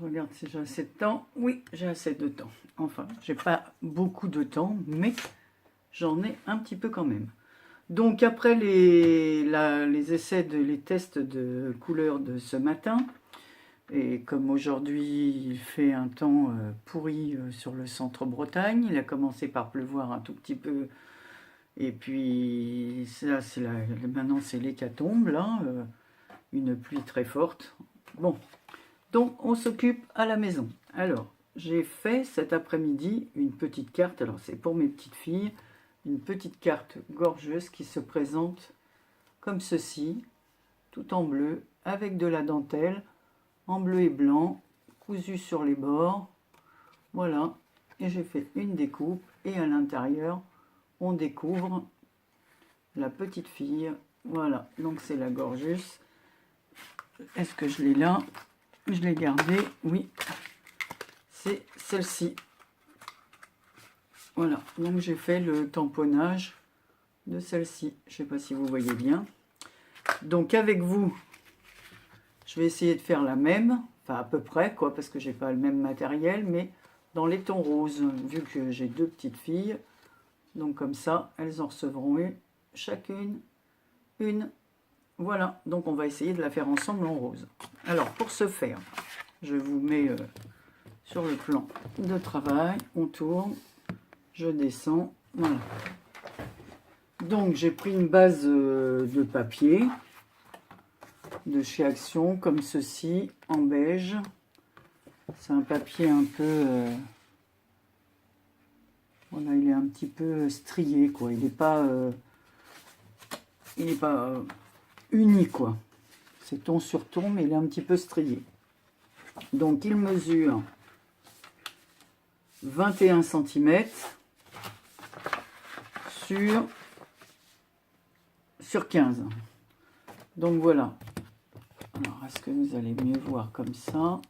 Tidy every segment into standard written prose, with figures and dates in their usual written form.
Je regarde si j'ai assez de temps. Oui, j'ai assez de temps. Enfin, j'ai pas beaucoup de temps, mais j'en ai un petit peu quand même. Donc après les essais, les tests de couleurs de ce matin, et comme aujourd'hui il fait un temps pourri sur le centre Bretagne, il a commencé par pleuvoir un tout petit peu, et puis ça, maintenant c'est l'hécatombe, là, une pluie très forte. Bon, donc on s'occupe à la maison. Alors, j'ai fait cet après-midi une petite carte, alors c'est pour mes petites filles, une petite carte gorgeuse qui se présente comme ceci, tout en bleu, avec de la dentelle, en bleu et blanc, cousu sur les bords. Voilà, et j'ai fait une découpe, et à l'intérieur, on découvre la petite fille. Voilà, donc c'est la Gorgeous. Est-ce que je l'ai là? Je l'ai gardée, oui. C'est celle-ci. Voilà, donc j'ai fait le tamponnage de celle-ci. Je ne sais pas si vous voyez bien. Donc avec vous, je vais essayer de faire la même, enfin à peu près, quoi, parce que j'ai pas le même matériel, mais dans les tons roses, vu que j'ai deux petites filles. Donc comme ça, elles en recevront chacune une. Voilà, donc on va essayer de la faire ensemble en rose. Alors pour ce faire, je vous mets sur le plan de travail, on tourne, je descends, voilà. Donc j'ai pris une base de papier de chez Action, comme ceci, en beige. C'est un papier un peu... voilà, il est un petit peu strié, quoi. Il n'est pas... uni, quoi. C'est ton sur ton, mais il est un petit peu strié. Donc il mesure 21 cm sur 15. Donc voilà. Alors, est-ce que vous allez mieux voir comme ça?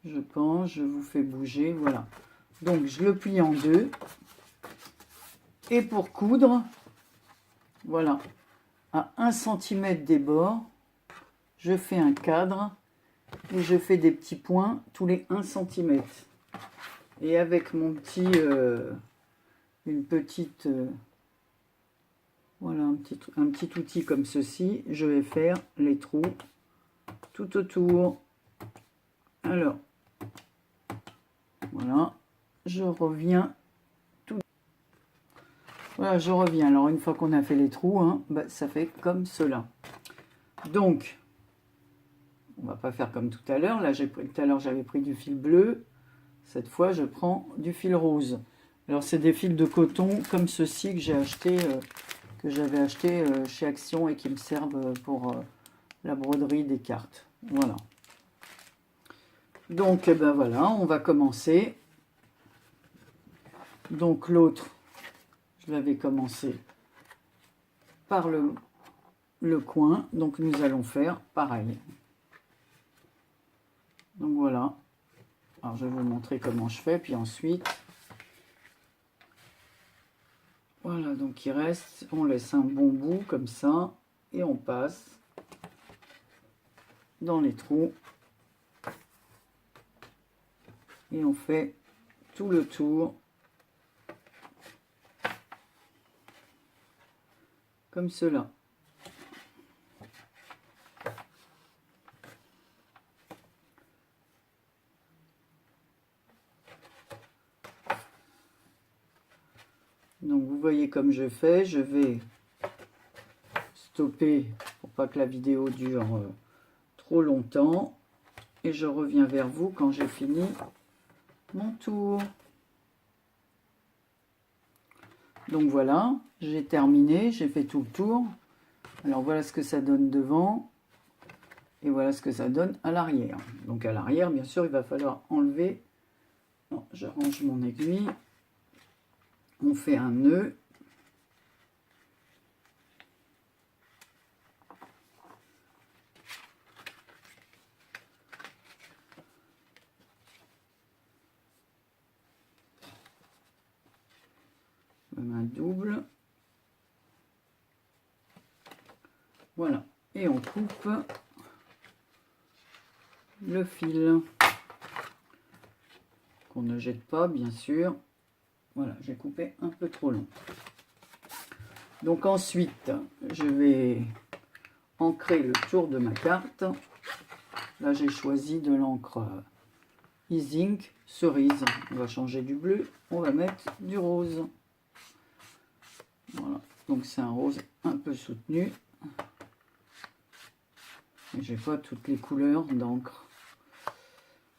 Je pense, je vous fais bouger, voilà. Donc je le plie en deux. Et pour coudre, voilà, à 1 cm des bords, je fais un cadre et je fais des petits points tous les 1 cm. Et avec mon petit, une petite, voilà, un petit outil comme ceci, je vais faire les trous tout autour. Alors, voilà, je reviens. Voilà, je reviens. Alors, une fois qu'on a fait les trous, hein, bah, ça fait comme cela. Donc, on va pas faire comme tout à l'heure. Là, tout à l'heure, j'avais pris du fil bleu. Cette fois, je prends du fil rose. Alors, c'est des fils de coton comme ceci que j'ai acheté, que j'avais acheté chez Action et qui me servent pour la broderie des cartes. Voilà. Donc, eh ben voilà, on va commencer. Donc, l'autre, je l'avais commencé par le coin. Donc, nous allons faire pareil. Donc, voilà. Alors, je vais vous montrer comment je fais. Puis ensuite, voilà, donc il reste, on laisse un bon bout comme ça. Et on passe dans les trous. Et on fait tout le tour. Comme cela. Donc vous voyez comme je fais, je vais stopper pour pas que la vidéo dure trop longtemps. Et je reviens vers vous quand j'ai fini mon tour. Donc voilà, j'ai terminé, j'ai fait tout le tour. Alors voilà ce que ça donne devant. Et voilà ce que ça donne à l'arrière. Donc à l'arrière, bien sûr, il va falloir enlever. Non, je range mon aiguille. On fait un nœud. Un double. Voilà. Et on coupe le fil. qu'on ne jette pas, bien sûr. Voilà, j'ai coupé un peu trop long. Donc ensuite, je vais ancrer le tour de ma carte. Là, j'ai choisi de l'encre E-Zinc cerise. On va changer du bleu, on va mettre du rose. Voilà, donc c'est un rose un peu soutenu. J'ai pas toutes les couleurs d'encre.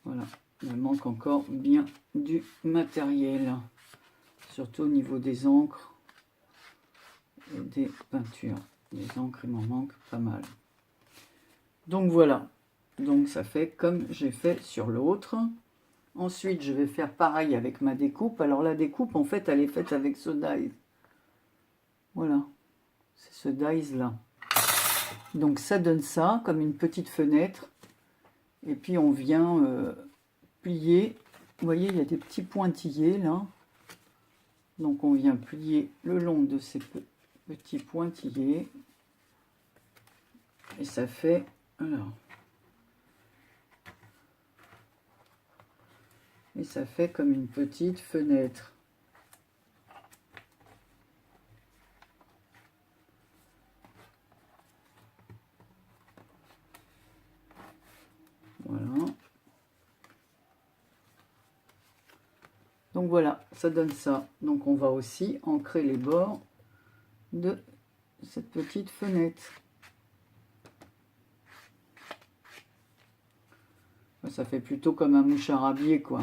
Voilà, il manque encore bien du matériel, surtout au niveau des encres et des peintures. Les encres, il m'en manque pas mal. Donc voilà, donc ça fait comme j'ai fait sur l'autre. Ensuite, je vais faire pareil avec ma découpe. Alors la découpe, en fait, elle est faite avec ce dies. Voilà, c'est ce dies là. Donc ça donne ça, comme une petite fenêtre. Et puis on vient plier. Vous voyez, il y a des petits pointillés là. Donc on vient plier le long de ces petits pointillés. Et ça fait... Alors, et ça fait comme une petite fenêtre. Voilà. Donc voilà, ça donne ça. Donc on va aussi ancrer les bords de cette petite fenêtre. Ça fait plutôt comme un mouchard à biais, quoi.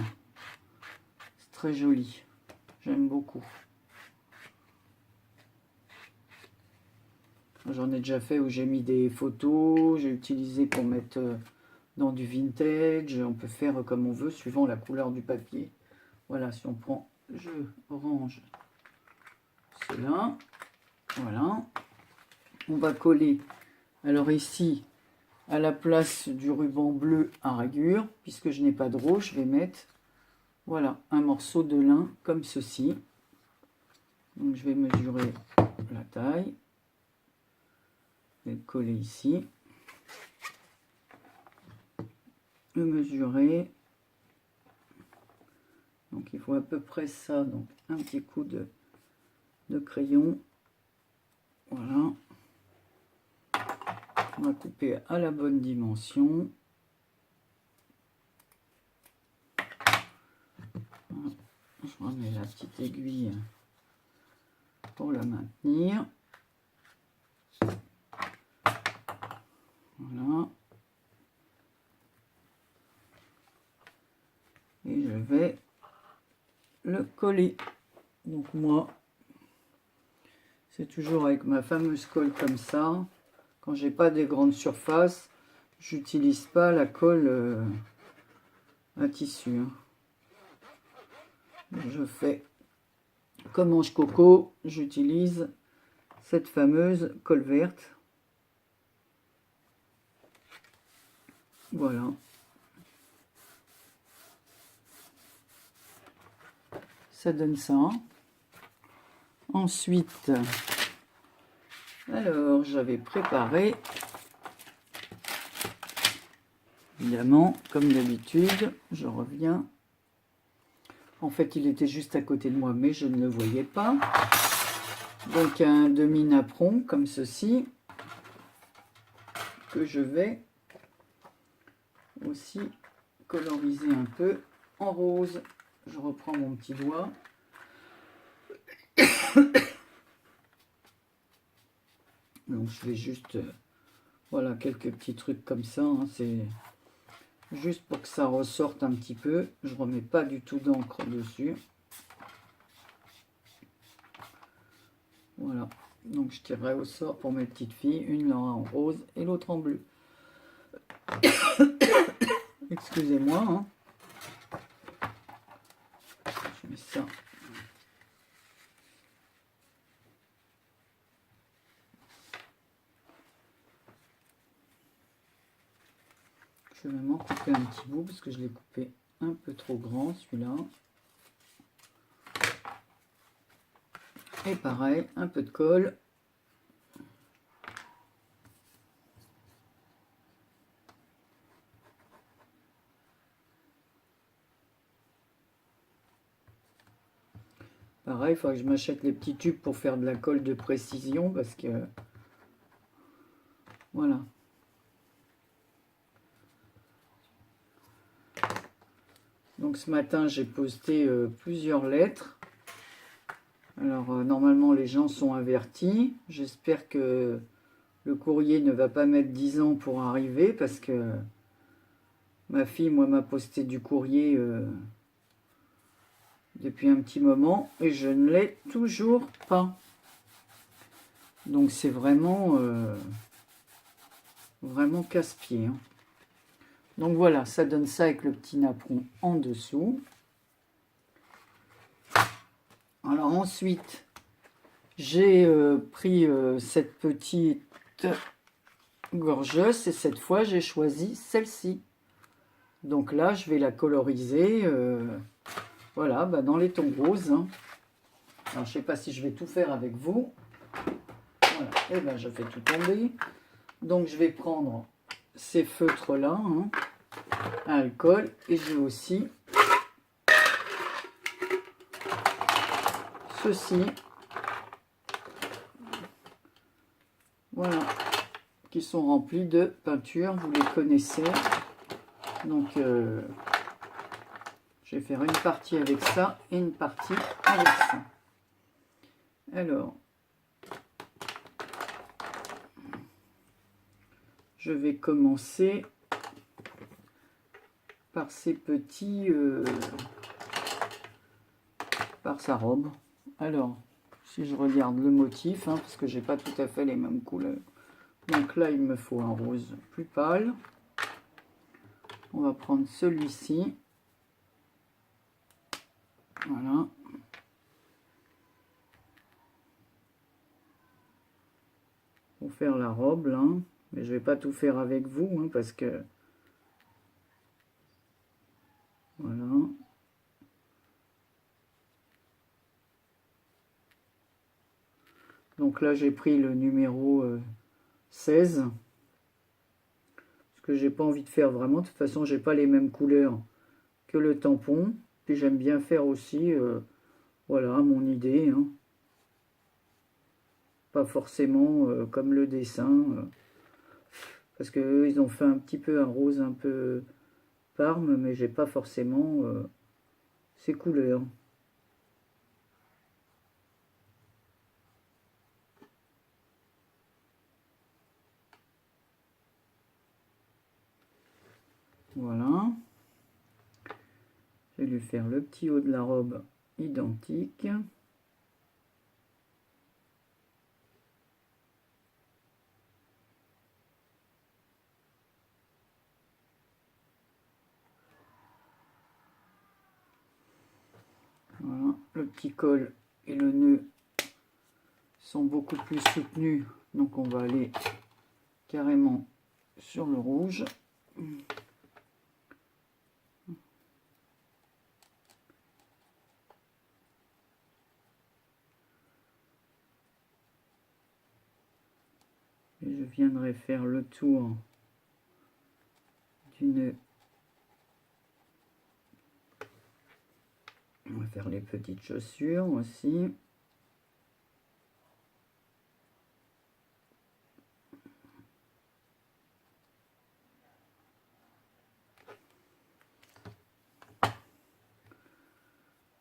C'est très joli. J'aime beaucoup. J'en ai déjà fait où j'ai mis des photos, j'ai utilisé pour mettre dans du vintage. On peut faire comme on veut suivant la couleur du papier. Voilà, si on prend, je range cela. Voilà. On va coller. Alors ici, à la place du ruban bleu à rayures, puisque je n'ai pas de rose, je vais mettre, voilà, un morceau de lin comme ceci. Donc je vais mesurer la taille. Je vais le coller ici. Le mesurer. Donc il faut à peu près ça, donc un petit coup de crayon. Voilà. On va couper à la bonne dimension. Je remets la petite aiguille pour la maintenir. Voilà. Et je vais le coller. Donc moi, c'est toujours avec ma fameuse colle comme ça. Quand j'ai pas des grandes surfaces, j'utilise pas la colle à tissu. Je fais comme Ange Coco, j'utilise cette fameuse colle verte. Voilà. Ça donne ça. Ensuite, alors j'avais préparé, évidemment, comme d'habitude, je reviens. En fait, il était juste à côté de moi, mais je ne le voyais pas. Donc un demi-napperon comme ceci, que je vais aussi coloriser un peu en rose. Je reprends mon petit doigt. Donc je fais juste, voilà, quelques petits trucs comme ça. Hein, c'est juste pour que ça ressorte un petit peu. Je remets pas du tout d'encre dessus. Voilà. Donc je tirerai au sort pour mes petites filles. Une là en rose et l'autre en bleu. Excusez-moi. Hein. Je mets ça. Je vais même en couper un petit bout parce que je l'ai coupé un peu trop grand celui-là. Et pareil, un peu de colle. Pareil, il faudrait que je m'achète les petits tubes pour faire de la colle de précision parce que voilà. Donc ce matin, j'ai posté plusieurs lettres. Alors normalement, les gens sont avertis. J'espère que le courrier ne va pas mettre 10 ans pour arriver parce que ma fille, moi, m'a posté du courrier depuis un petit moment et je ne l'ai toujours pas. Donc c'est vraiment, vraiment casse-pied. Hein. Donc voilà, ça donne ça avec le petit napperon en dessous. Alors ensuite, j'ai pris cette petite gorgeuse et cette fois j'ai choisi celle-ci. Donc là, je vais la coloriser voilà, bah, dans les tons roses. Hein. Alors je ne sais pas si je vais tout faire avec vous. Voilà, et ben je fais tout tomber. Donc je vais prendre ces feutres là, hein, à alcool, et j'ai aussi ceci, voilà, qui sont remplis de peinture, vous les connaissez. Donc je vais faire une partie avec ça et une partie avec ça. Alors je vais commencer par ces petits par sa robe. Alors si je regarde le motif, hein, parce que j'ai pas tout à fait les mêmes couleurs, donc là il me faut un rose plus pâle. On va prendre celui-ci, voilà, pour faire la robe là, mais je vais pas tout faire avec vous, hein, parce que voilà. Donc là j'ai pris le numéro 16, parce que j'ai pas envie de faire vraiment, de toute façon j'ai pas les mêmes couleurs que le tampon, puis j'aime bien faire aussi, voilà, mon idée, hein. Pas forcément comme le dessin, parce que eux, ils ont fait un petit peu un rose un peu parme, mais j'ai pas forcément ces couleurs. Voilà. Je vais lui faire le petit haut de la robe identique. Voilà. Le petit col et le nœud sont beaucoup plus soutenus, donc on va aller carrément sur le rouge. Et je viendrai faire le tour du nœud. On va faire les petites chaussures aussi.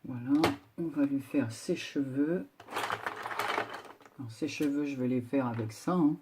Voilà, on va lui faire ses cheveux. Alors, ses cheveux, je vais les faire avec ça. Hein.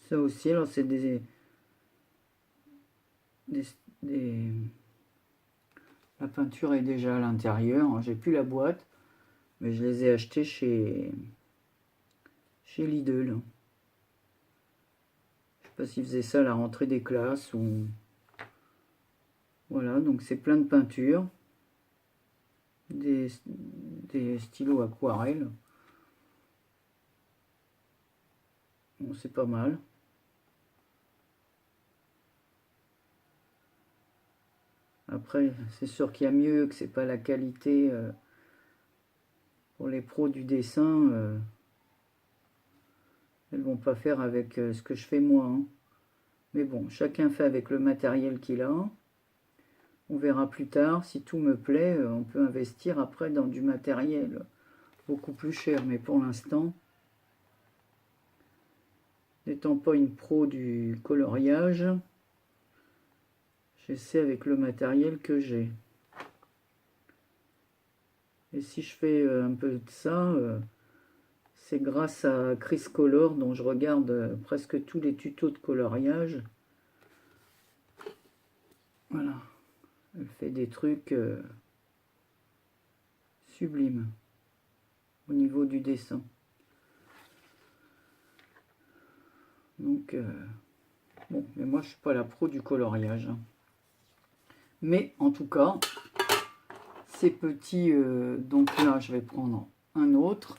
Ça aussi, alors c'est des... La peinture est déjà à l'intérieur. J'ai plus la boîte, mais je les ai achetés chez Lidl. Je sais pas s'ils faisaient ça à la rentrée des classes ou... Voilà, donc c'est plein de peinture. Des stylos aquarelles. Bon, c'est pas mal. Après, c'est sûr qu'il y a mieux, que c'est pas la qualité pour les pros du dessin. Elles vont pas faire avec ce que je fais moi, hein. Mais bon, chacun fait avec le matériel qu'il a. On verra plus tard, si tout me plaît, on peut investir après dans du matériel beaucoup plus cher. Mais pour l'instant, n'étant pas une pro du coloriage, j'essaie avec le matériel que j'ai. Et si je fais un peu de ça, c'est grâce à Chris Color, dont je regarde presque tous les tutos de coloriage. Voilà. Elle fait des trucs sublimes au niveau du dessin. Donc, bon, mais moi je suis pas la pro du coloriage, hein. Mais en tout cas, ces petits, donc là je vais prendre un autre.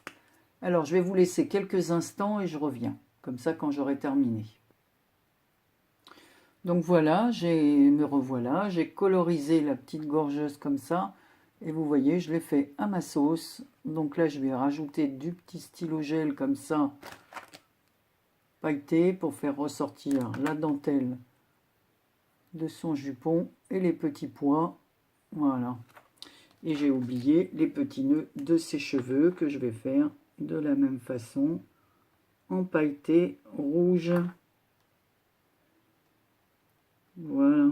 Alors je vais vous laisser quelques instants et je reviens, comme ça quand j'aurai terminé. Donc voilà, me revoilà, j'ai colorisé la petite gorgeuse comme ça, et vous voyez, je l'ai fait à ma sauce. Donc là, je vais rajouter du petit stylo gel comme ça, pailleté, pour faire ressortir la dentelle de son jupon et les petits pois. Voilà. Et j'ai oublié les petits nœuds de ses cheveux que je vais faire de la même façon, en pailleté rouge. Voilà.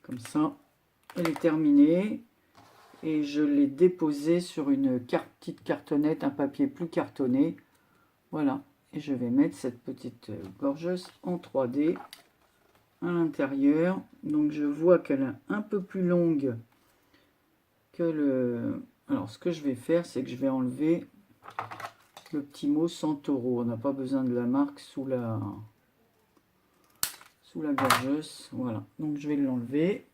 Comme ça, elle est terminée. Et je l'ai déposée sur une petite cartonnette, un papier plus cartonné. Voilà. Et je vais mettre cette petite gorgeuse en 3D à l'intérieur. Donc je vois qu'elle est un peu plus longue que le... Alors ce que je vais faire, c'est que je vais enlever le petit mot Santoro. On n'a pas besoin de la marque sous la gorgeuse. Voilà. Donc je vais l'enlever.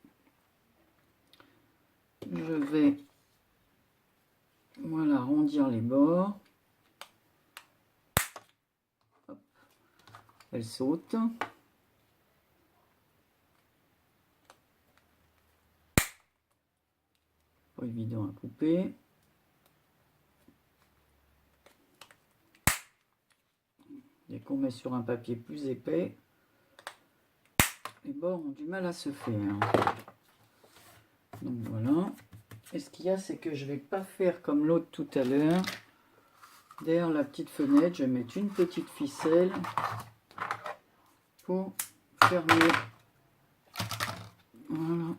Je vais, voilà, arrondir les bords. Hop. Elle saute. Pas évident à couper. Dès qu'on met sur un papier plus épais, les bords ont du mal à se faire. Donc voilà. Et ce qu'il y a, c'est que je ne vais pas faire comme l'autre tout à l'heure. Derrière la petite fenêtre, je vais mettre une petite ficelle pour fermer. Voilà.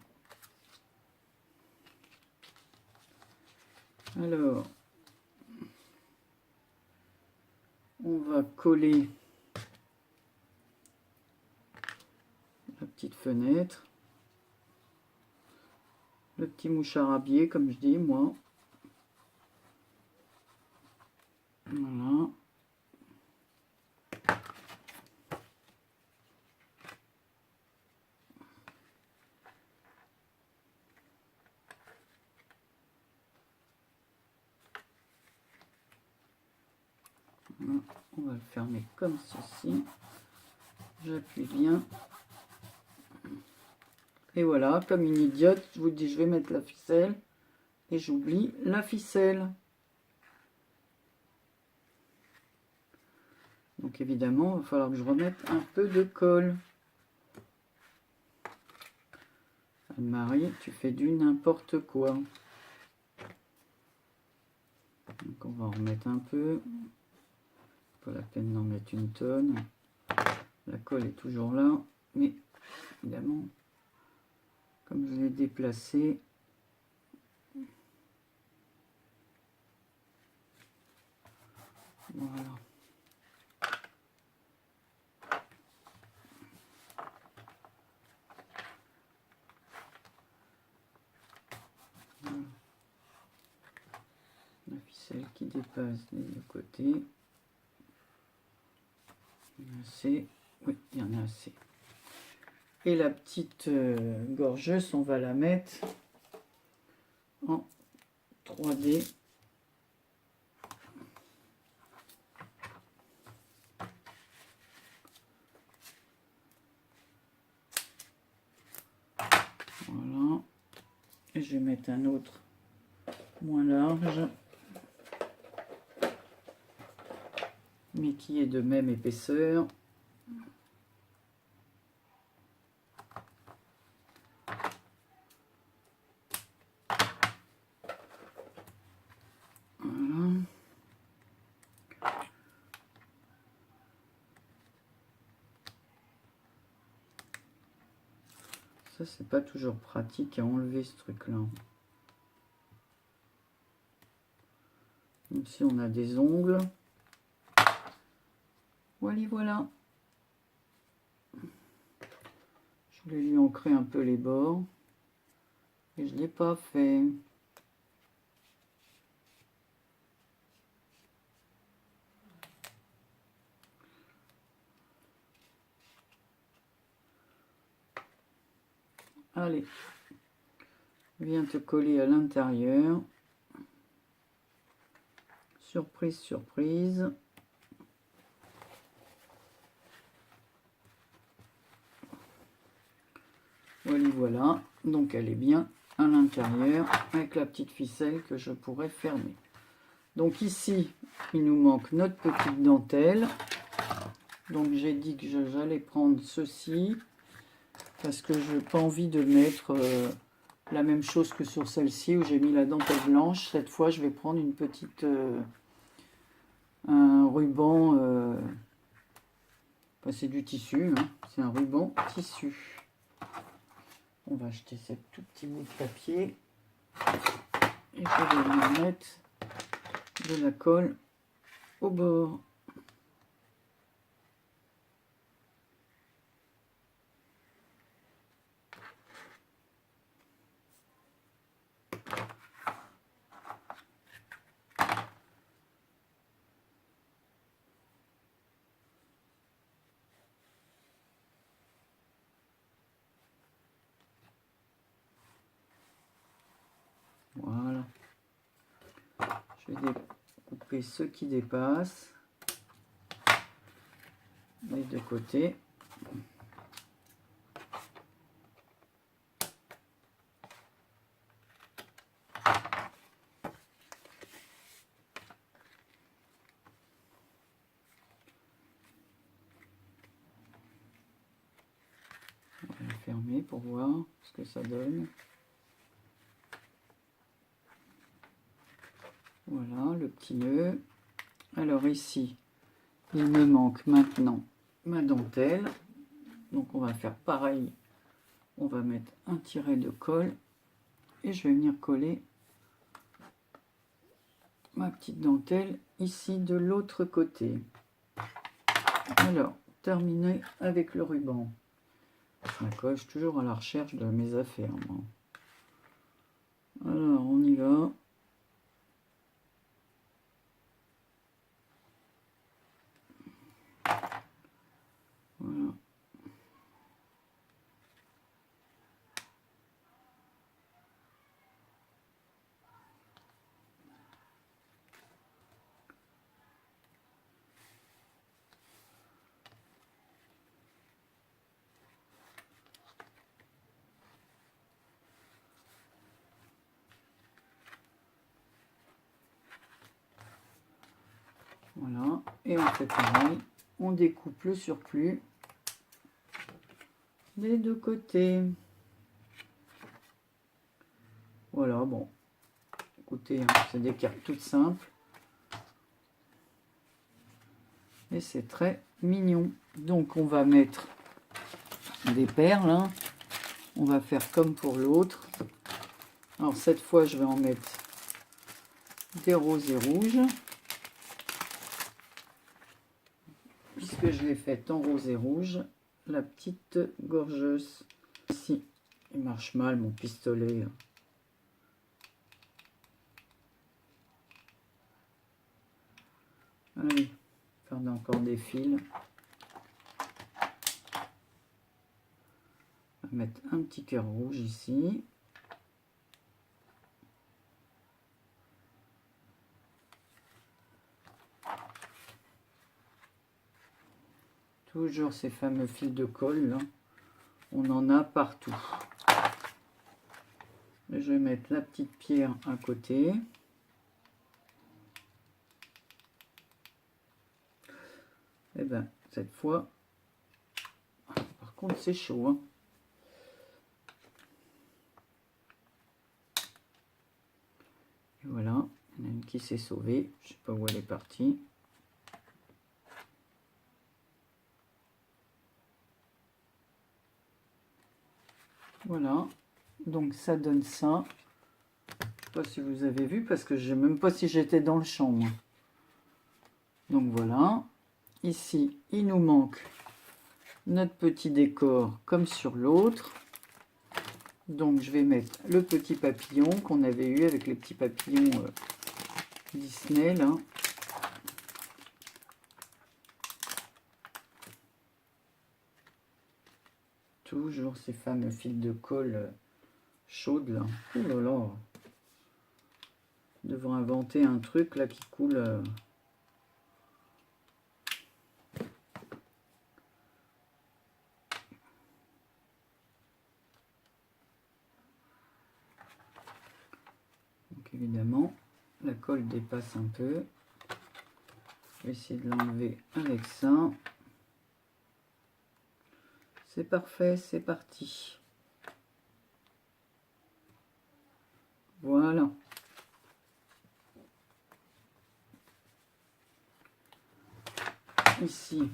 Alors, on va coller la petite fenêtre. Le petit mouchard à biais, comme je dis, moi. Voilà. Voilà. On va le fermer comme ceci. J'appuie bien. Et voilà, comme une idiote, je vous dis, je vais mettre la ficelle. Et j'oublie la ficelle. Donc évidemment, il va falloir que je remette un peu de colle. Anne-Marie, tu fais du n'importe quoi. Donc on va en remettre un peu. Pas la peine d'en mettre une tonne. La colle est toujours là. Mais évidemment, comme je l'ai déplacé, voilà. La ficelle qui dépasse des deux côtés. Il y en a assez. Oui, il y en a assez. Et la petite gorgeuse, on va la mettre en 3D. je vais mettre un autre moins large, mais qui est de même épaisseur. Voilà. Ça, c'est pas toujours pratique à enlever ce truc-là. Même si on a des ongles. Voilà, voilà. Je voulais lui ancrer un peu les bords. Et je ne l'ai pas fait. Allez. Viens te coller à l'intérieur. Surprise, surprise. Voilà, voilà. Donc elle est bien à l'intérieur avec la petite ficelle que je pourrais fermer. Donc ici, il nous manque notre petite dentelle. Donc j'ai dit que j'allais prendre ceci parce que je n'ai pas envie de mettre la même chose que sur celle-ci où j'ai mis la dentelle blanche. Cette fois, je vais prendre une petite un ruban. Enfin, c'est du tissu, hein, c'est un ruban tissu. On va acheter ce tout petit bout de papier et je vais lui mettre de la colle au bord. Voilà. Je vais découper ceux qui dépassent les deux côtés. On va le fermer pour voir ce que ça donne. Voilà le petit nœud. Alors ici, il me manque maintenant ma dentelle. Donc on va faire pareil. On va mettre un tiret de colle et je vais venir coller ma petite dentelle ici de l'autre côté. Alors, terminé avec le ruban. Je m'accroche toujours à la recherche de mes affaires, moi. Alors, on y va. Voilà. Voilà. Et on fait pareil. On découpe le surplus des deux côtés. Voilà, bon. Écoutez, hein, c'est des cartes toutes simples. Et c'est très mignon. Donc on va mettre des perles. Hein. On va faire comme pour l'autre. Alors cette fois, je vais en mettre des roses et rouges. Puisque je l'ai faite en rose et rouge. La petite gorgeuse. Ici, il marche mal mon pistolet. Allez, faire encore des fils. On va mettre un petit cœur rouge ici. Toujours ces fameux fils de colle, là. On en a partout. Je vais mettre la petite pierre à côté. Et bien, cette fois, par contre, c'est chaud, hein. Et voilà, il y en a une qui s'est sauvée. Je ne sais pas où elle est partie. Voilà, donc ça donne ça. Je ne sais pas si vous avez vu, parce que je ne sais même pas si j'étais dans le champ, moi. Donc voilà, ici, il nous manque notre petit décor comme sur l'autre. Donc je vais mettre le petit papillon qu'on avait eu avec les petits papillons Disney là. Toujours ces fameux fils de colle chaudes là. Oh là là. Je devrais inventer un truc là qui coule. Donc évidemment, la colle dépasse un peu. Je vais essayer de l'enlever avec ça. C'est parfait, c'est parti. Voilà. Ici,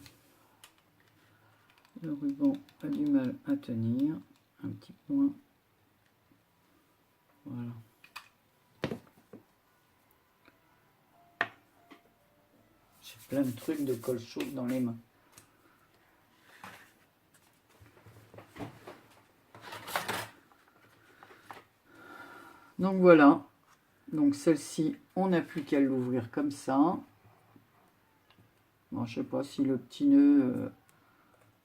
le ruban a du mal à tenir. Un petit point. Voilà. J'ai plein de trucs de colle chaude dans les mains. Donc voilà. Donc celle-ci, on n'a plus qu'à l'ouvrir comme ça. Bon, je ne sais pas si le petit nœud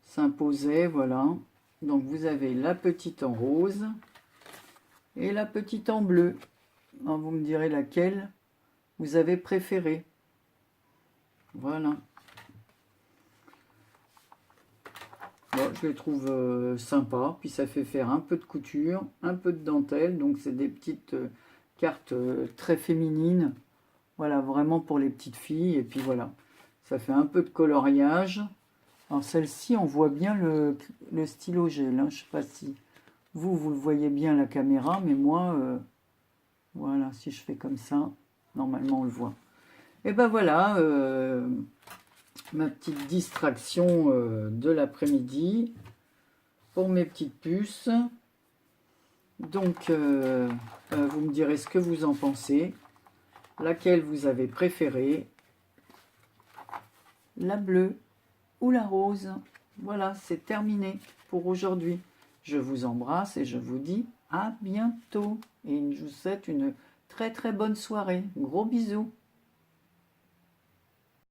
s'imposait, voilà. Donc vous avez la petite en rose et la petite en bleu. Alors, vous me direz laquelle vous avez préférée. Voilà. Bon, je les trouve sympas. Puis ça fait faire un peu de couture, un peu de dentelle. Donc c'est des petites cartes très féminines. Voilà, vraiment pour les petites filles. Et puis voilà, ça fait un peu de coloriage. Alors celle-ci, on voit bien le stylo gel. Hein. Je ne sais pas si vous le voyez bien à la caméra. Mais moi, voilà, si je fais comme ça, normalement on le voit. Et ben voilà, ma petite distraction de l'après-midi pour mes petites puces. Donc, vous me direz ce que vous en pensez. Laquelle vous avez préférée, la bleue ou la rose. Voilà, c'est terminé pour aujourd'hui. Je vous embrasse et je vous dis à bientôt. Et je vous souhaite une très très bonne soirée. Gros bisous.